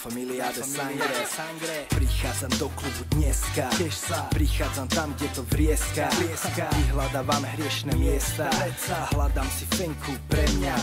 familia de sangre. Prichádzam do klubu dneska, prichádzam tam, kde to vrieska. Vyhľadávam hriešne miesta, hľadám si fenku pre mňa.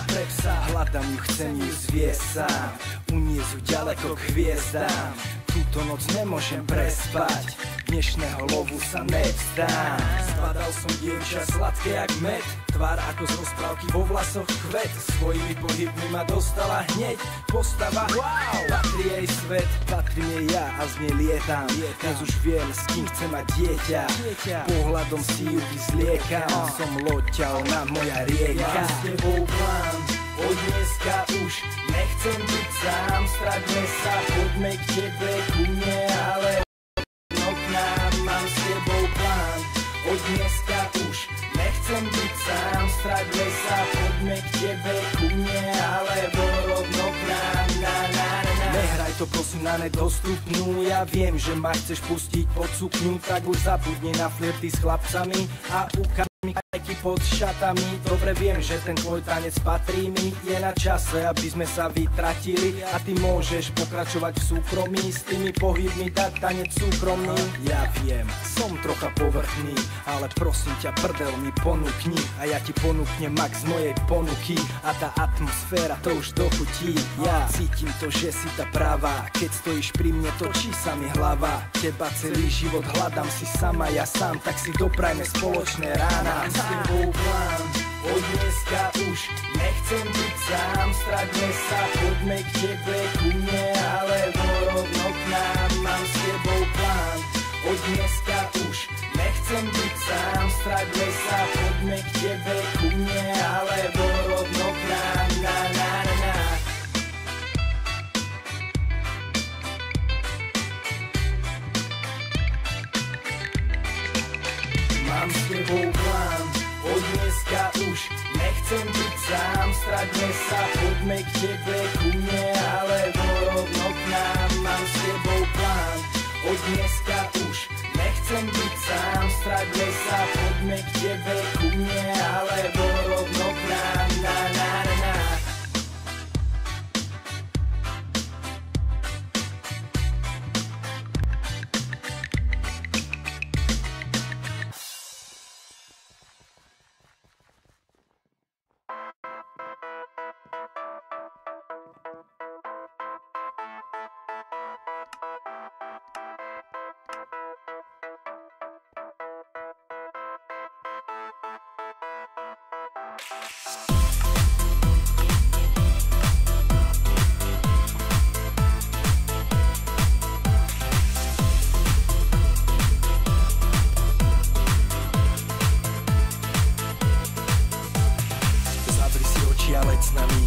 Hľadám ju, chcem ju zviesť sám, uniesť ju ďaleko k hviezdám. Túto noc nemôžem prespať, dnešného lovu sa nevzdám. Spadal som dievča sladké jak med, tvár ako z rozprávky, vo vlasoch kvet. Svojimi pohybmi ma dostala hneď postava, wow! Patrí jej svet, patrí jej ja a z nej lietam. Dnes už viem, s kým chcem mať dieťa, pohľadom si ju vyzliekam. Som loď a ona moja rieka. Mám s tebou plán, od dneska už nechcem byť sám. Straťme sa, poďme k tebe, ku mne, ale k nám. Mám s tebou plán, od dneska už nechcem byť sám. Straťme sa, poďme k tebe, ku mne, alebo rovno k nám. Nehraj to prosím na nedostupnú, ja viem, že ma chceš pustiť pod sukňu, tak už zabudni na flirty s chlapcami a ukajky pod šatami. Dobre viem, že ten tvoj tanec patrí mi, je na čase, aby sme sa vytratili a ty môžeš pokračovať v súkromí s tými pohybmi, tak tanec súkromný. Ja viem, som trocha povrchný, ale prosím ťa, prdel mi ponúkni a ja ti ponúknem max mojej ponuky a tá atmosféra to už dochutí. Ja cítim to, že si tá pravá, keď stojíš pri mne, točí sa mi hlava. Teba celý život hľadám, si sama, ja sám, tak si doprajme spoločné rána. Mám s tebou plán, od dneska už nechcem byť sám. Straťme sa, poďme k tebe, ku mne, alebo rovno k nám. Mám s tebou plán, od dneska už nechcem byť sám. Straťme sa, poďme k tebe, ku mne, alebo rovno k nám. Mám s tebou plán, od dneska už nechcem byť sám. Straťme sa, poďme k tebe, ku mne, alebo rovno k nám. Mám s tebou plán, od dneska už nechcem byť sám. Straťme sa, poďme k tebe, ku mne, alebo rovno k nám.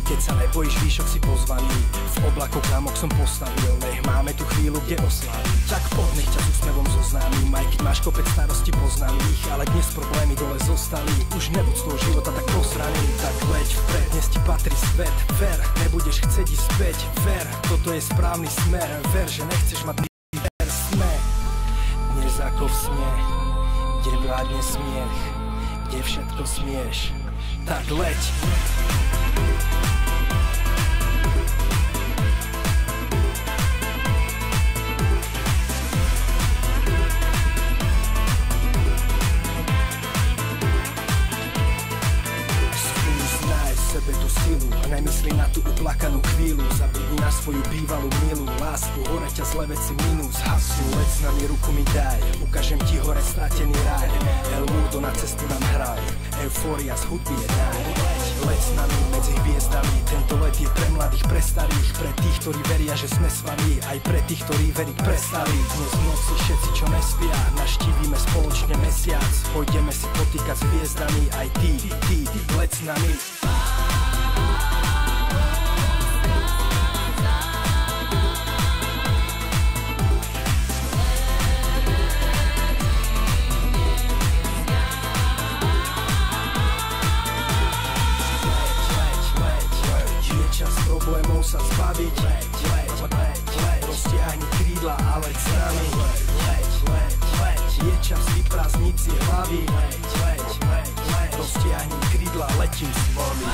Keď sa nebojíš, výšok si pozvaný, v oblakoch námok som postavil, nech máme tu chvíľu, kde oslaviť. Tak poď, nech ťa s úsmevom zoznámim, aj keď máš kopec starosti poznaných, ale dnes problémy dole zostali, už nebuď z toho života tak posraný. Tak leď vpred, dnes ti patrí svet, ver, nebudeš chcieť ísť späť, ver, toto je správny smer, ver, že nechceš mať ver, sme dnes ako v sne, kde vládne smiech, kde všetko smieš, tak leď. Nemyslí na tú uplakanú chvíľu, zabudni na svoju bývalú milu, lásku, hore ťa zlé veci minú, zhasnú, leď s nami, ruku mi daj, ukážem ti hore stratený raj, El Mundo na cestu nám hraj, eufória z hudby je naj. Leď s nami medzi hviezdami, tento let je pre mladých, pre starých, pre tých, ktorí veria, že sme s vami, aj pre tých, ktorí veriť prestali. Dnes v noci všetci, čo nespia, naštívime spoločne mesiac, pôjdeme si potýkať s hviezdami, aj ty, leď s nami. Problémov sa zbaviť, roztiahni krídla a leď s nami. Je čas vyprázdniť si hlavy, roztiahni krídla, letím s vami.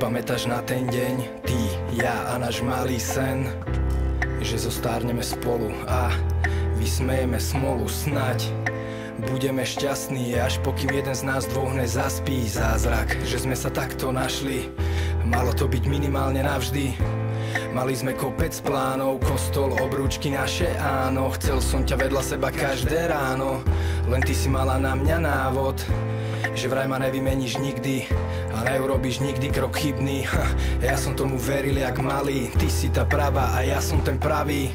pamätáš na ten deň, ty, ja a náš malý sen, že zostárneme spolu a vysmejeme smolu snať. Budeme šťastní, až pokým jeden z nás dvoch nezaspí. Zázrak, že sme sa takto našli, malo to byť minimálne navždy. Mali sme kopec plánov, kostol, obrúčky naše, áno. Chcel som ťa vedľa seba každé ráno, len ty si mala na mňa návod, že vraj ma nevymeníš nikdy a neurobíš nikdy krok chybný. Ja som tomu veril jak malý, ty si tá pravá a ja som ten pravý.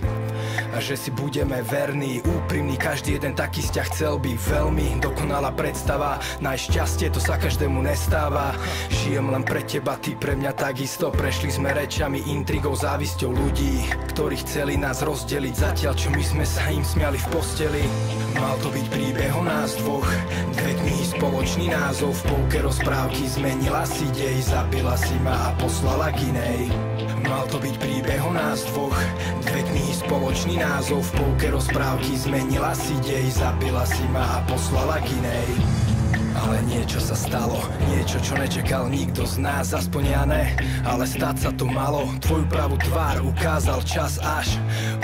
A že si budeme verní, úprimní, každý jeden taký vzťah chcel by veľmi. Dokonalá predstava, najšťastie to sa každému nestáva. Žijem len pre teba, ty pre mňa takisto. Prešli sme rečami, intrigou, závisťou ľudí, ktorí chceli nás rozdeliť, zatiaľ čo my sme sa im smiali v posteli. Mal to byť príbeh o nás dvoch, dve knihy, spoločný názov. V polke rozprávky zmenila si dej, zabila si ma a poslala k inej. Mal to byť príbeh o nás dvoch, dve knihy, spoločný názov. V polke rozprávky zmenila si dej, zabila si ma a poslala k inej. Ale niečo sa stalo, niečo, čo nečakal nikto z nás, aspoň ja ne, ale stať sa to malo. Tvoju pravú tvár ukázal čas až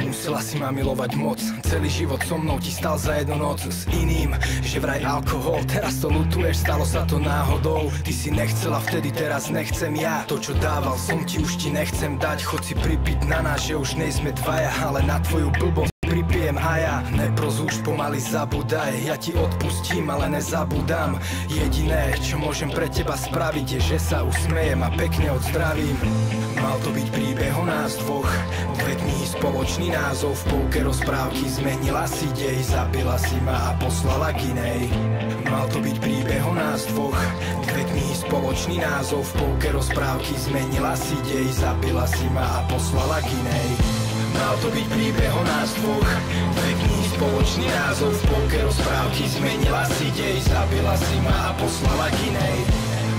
musela si ma milovať moc. Celý život so mnou ti stal za jednu noc s iným, že vraj alkohol. Teraz to ľutuješ, stalo sa to náhodou. Ty si nechcela vtedy, teraz nechcem ja. To, čo dával som ti, už ti nechcem dať. Chod si pripiť na nás, že už nejsme dvaja, ale na tvoju blbosť pripijem a ja. Nepros, už pomaly zabudaj, ja ti odpustím, ale nezabudám. Jediné, čo môžem pre teba spraviť, je, že sa usmejem a pekne odzdravím. Mal to byť príbeh o nás dvoch, dve knihy, spoločný názov. V polke rozprávky zmenila si dej, zabila si ma a poslala k inej. Mal to byť príbeh o nás dvoch, dve knihy, spoločný názov. V polke rozprávky zmenila si dej, zabila si ma a poslala k inej. Mal to byť príbeh o nás dvoch, dve knihy, spoločný názov. V polke rozprávky zmenila si dej, zabila si ma a poslala k inej.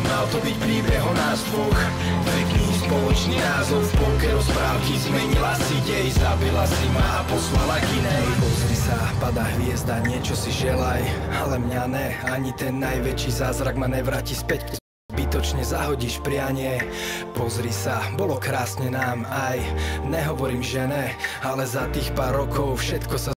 Mal to byť príbeh o nás dvoch, dve knihy, spoločný názov. V polke rozprávky zmenila si dej, zabila si ma a poslala k inej. Pozri sa, padá hviezda, niečo si želaj, ale mňa ne, ani ten najväčší zázrak ma nevráti späť. Zbytočne zahodíš prianie. Pozri sa, bolo krásne nám aj. Nehovorím, že ne, ale za tých pár rokov všetko sa